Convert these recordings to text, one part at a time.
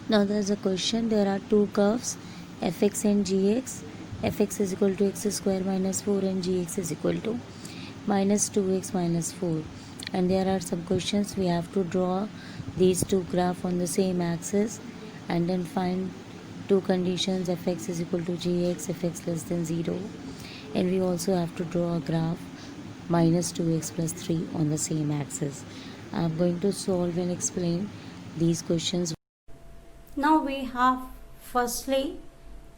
Now there's a question. There are two curves, fx and gx. Fx is equal to x square minus 4 and gx is equal to minus 2x minus 4. And there are some questions. We have to draw these two graphs on the same axis and then find two conditions, fx is equal to gx, fx less than 0. And we also have to draw a graph minus 2x plus 3 on the same axis. I am going to solve and explain these questions. Now we firstly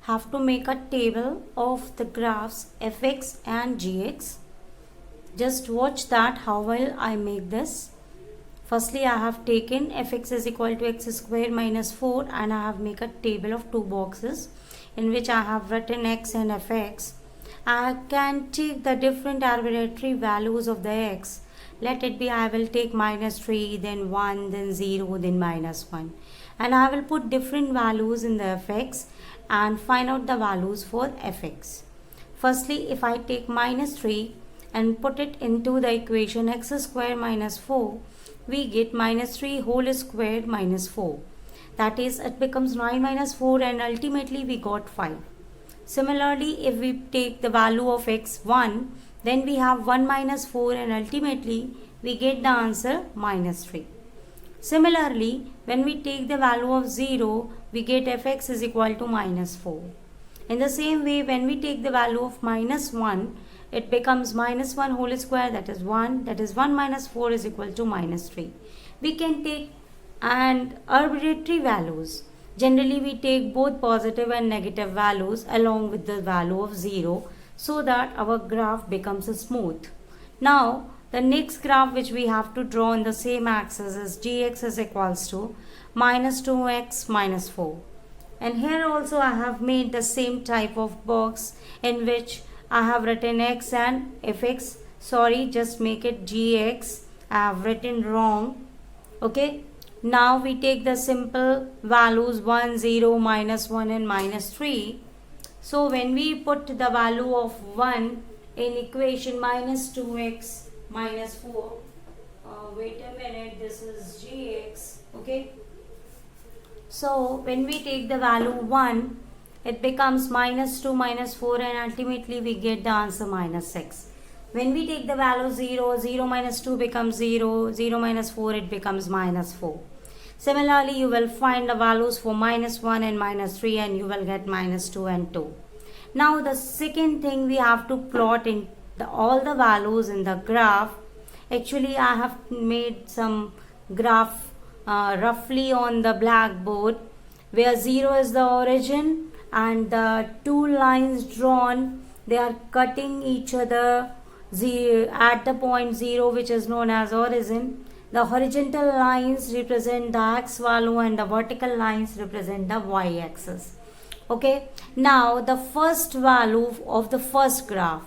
have to make a table of the graphs fx and gx. Just watch that how will I make this. Firstly, I have taken fx is equal to x square minus 4 and I have make a table of two boxes in which I have written x and fx. I can take the different arbitrary values of the x. Let it be, I will take minus 3, then 1, then 0, then minus 1. And I will put different values in the fx and find out the values for fx. Firstly, if I take minus 3 and put it into the equation x square minus 4, we get minus 3 whole square minus 4. That is, it becomes 9 minus 4 and ultimately we got 5. Similarly, if we take the value of x1, then we have 1 minus 4 and ultimately we get the answer minus 3. Similarly, when we take the value of 0, we get fx is equal to minus 4. In the same way, when we take the value of minus 1, it becomes minus 1 whole square, that is 1. That is 1 minus 4 is equal to minus 3. We can take and arbitrary values. Generally, we take both positive and negative values along with the value of 0 so that our graph becomes smooth. Now, the next graph which we have to draw on the same axis is gx is equals to minus 2x minus 4. And here also I have made the same type of box in which I have written x and fx. Sorry, just make it gx. I have written wrong. Okay. Now we take the simple values 1, 0, minus 1 and minus 3. So when we put the value of 1 in equation minus 2x minus 4, wait a minute, this is gx, okay. So when we take the value 1, it becomes minus 2 minus 4 and ultimately we get the answer minus 6. When we take the value 0, 0 minus 2 becomes 0, 0 minus 4 it becomes minus 4. Similarly, you will find the values for minus 1 and minus 3 and you will get minus 2 and 2. Now the second thing, we have to plot in all the values in the graph. Actually, I have made some graph roughly on the blackboard where 0 is the origin and the two lines drawn, they are cutting each other at the point 0, which is known as origin. The horizontal lines represent the x value and the vertical lines represent the y axis. Okay, now the first value of the first graph,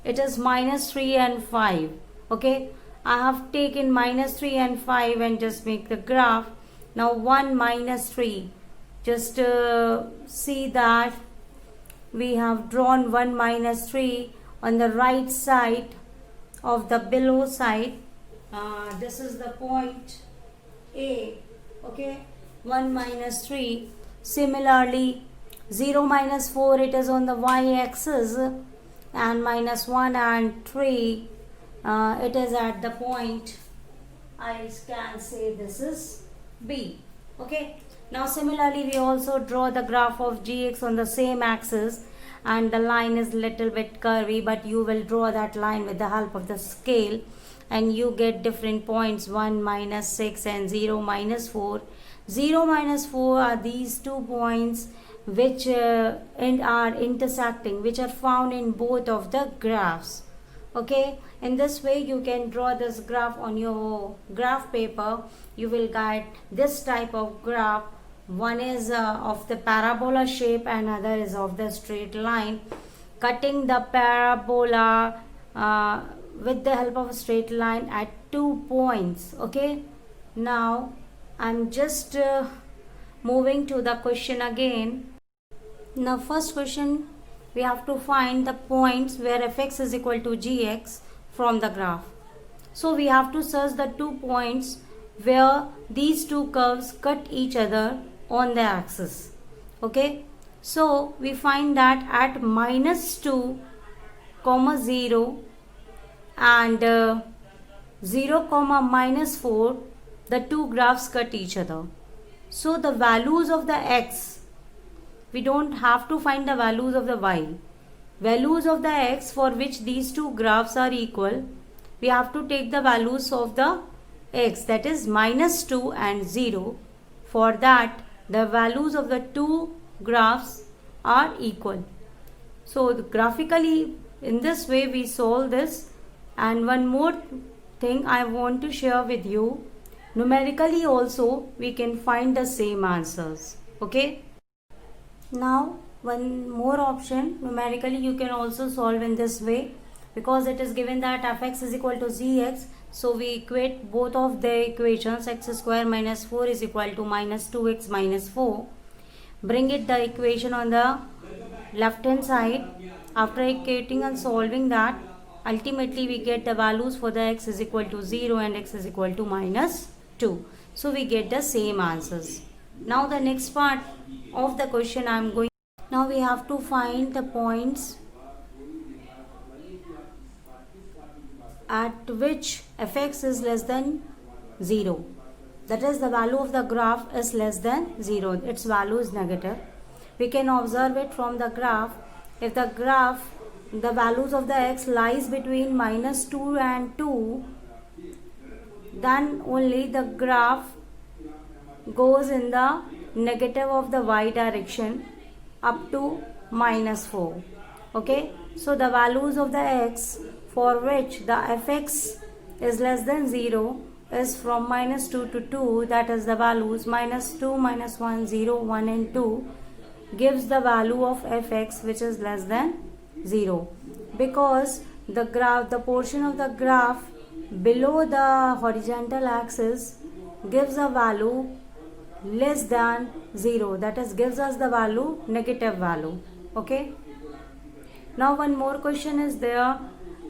it is minus 3 and 5. Okay, I have taken minus 3 and 5 and just make the graph. Now 1 minus 3, just see that we have drawn 1 minus 3 on the right side of the below side. This is the point A. Okay, 1 minus 3. Similarly, 0 minus 4, it is on the y axis, and minus 1 and 3, it is at the point, I can say this is B. Okay, now similarly we also draw the graph of gx on the same axis and the line is little bit curvy, but you will draw that line with the help of the scale and you get different points, 1 minus 6 and 0 minus 4. 0 minus 4 are these 2 points which are intersecting, which are found in both of the graphs. Okay, in this way you can draw this graph on your graph paper. You will get this type of graph. One is of the parabola shape and other is of the straight line. Cutting the parabola with the help of a straight line at 2 points. Okay, now I'm just moving to the question again. Now first question, we have to find the points where fx is equal to gx from the graph. So we have to search the 2 points where these two curves cut each other on the axis. Okay, so we find that at -2, 0 and 0, -4, the two graphs cut each other. So the values of the x, we don't have to find the values of the y. Values of the x for which these two graphs are equal, we have to take the values of the x, that is -2 and 0. For that, the values of the two graphs are equal. So graphically, in this way we solve this. And one more thing I want to share with you, numerically also we can find the same answers. Okay, now one more option, numerically you can also solve in this way, because it is given that fx is equal to gx. So we equate both of the equations, x square minus 4 is equal to -2x minus 4. Bring it the equation on the left hand side. After equating and solving that, ultimately we get the values for the x is equal to 0 and x is equal to -2. So we get the same answers. Now the next part of the question I am going. Now we have to find the points at which fx is less than 0. That is, the value of the graph is less than 0. Its value is negative. We can observe it from the graph. If the graph, the values of the x lies between -2 and 2, then only the graph goes in the negative of the y direction up to -4. Okay, so the values of the x for which the fx is less than 0 is from -2 to 2, that is the values -2, -1, 0, 1 and 2 gives the value of fx which is less than 0, because the graph, the portion of the graph below the horizontal axis gives a value less than 0, that is gives us the value negative value. Okay, now one more question is there.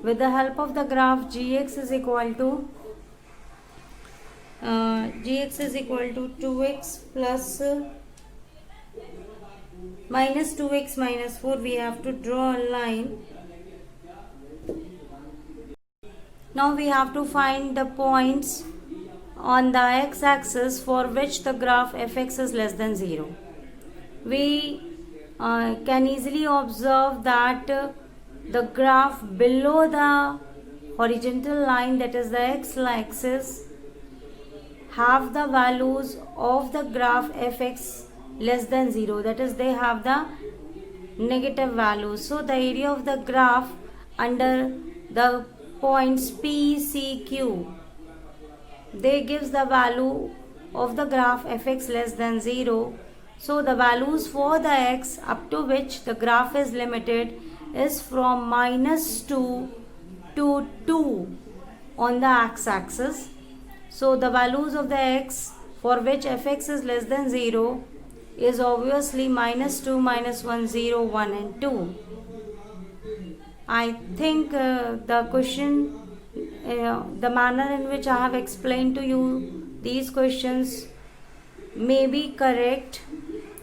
With the help of the graph gx is equal to 2x plus -2x minus 4, we have to draw a line. Now we have to find the points on the x-axis for which the graph fx is less than 0. We can easily observe that the graph below the horizontal line, that is the x-axis, have the values of the graph fx less than 0, that is they have the negative values. So the area of the graph under the points P, C, Q, they gives the value of the graph fx less than 0. So the values for the x up to which the graph is limited is from -2 to 2 on the x-axis. So the values of the x for which fx is less than 0 is obviously -2, -1, 0, 1 and 2. I think the question, the manner in which I have explained to you these questions may be correct.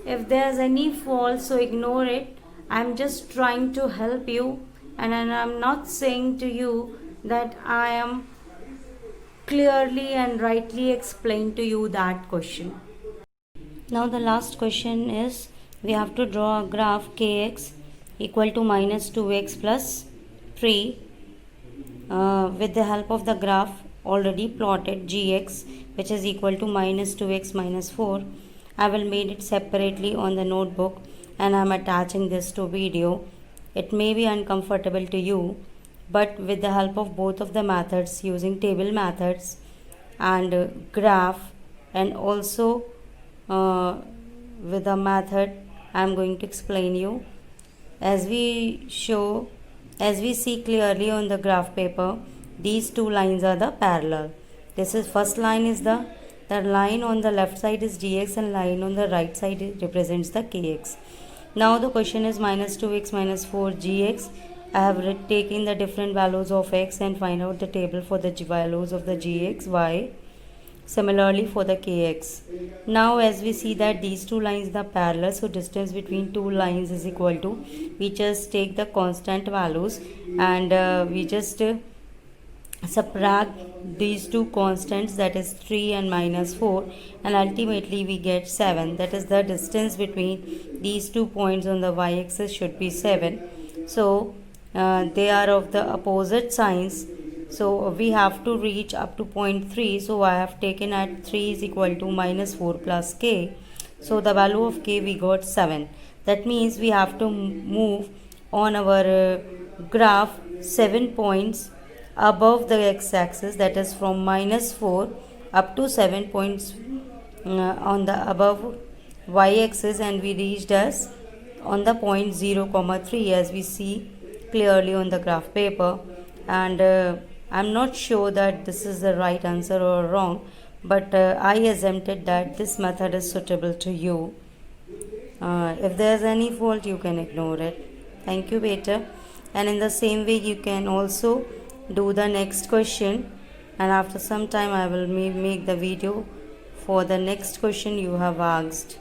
If there is any fault, so ignore it. I am just trying to help you, and I am not saying to you that I am clearly and rightly explained to you that question. Now the last question is, we have to draw a graph kx equal to -2x plus 3 with the help of the graph already plotted gx, which is equal to -2x minus 4. I will made it separately on the notebook and I am attaching this to video. It may be uncomfortable to you, but with the help of both of the methods, using table methods and graph, and also with the method I am going to explain you. As we see clearly on the graph paper, these two lines are the parallel. This is first line is the line on the left side is gx and line on the right side represents the kx. Now the question is -2x minus 4 gx. I have taken the different values of x and find out the table for the values of the gx, y. Similarly for the kx. Now as we see that these two lines are parallel, so distance between two lines is equal to, we just take the constant values and we just subtract these two constants, that is 3 and minus 4, and ultimately we get 7. That is the distance between these 2 points on the y-axis should be 7. So they are of the opposite signs, so we have to reach up to point 3. So I have taken at 3 is equal to minus 4 plus k. So the value of k we got 7. That means we have to move on our graph 7 points above the x-axis, that is from minus 4 up to 7 points on the above y-axis, and we reached us on the point 0, 3 as we see clearly on the graph paper. And I'm not sure that this is the right answer or wrong, but I assumed that this method is suitable to you. If there's any fault, you can ignore it. Thank you, beta. And in the same way, you can also do the next question, and after some time I will make the video for the next question you have asked.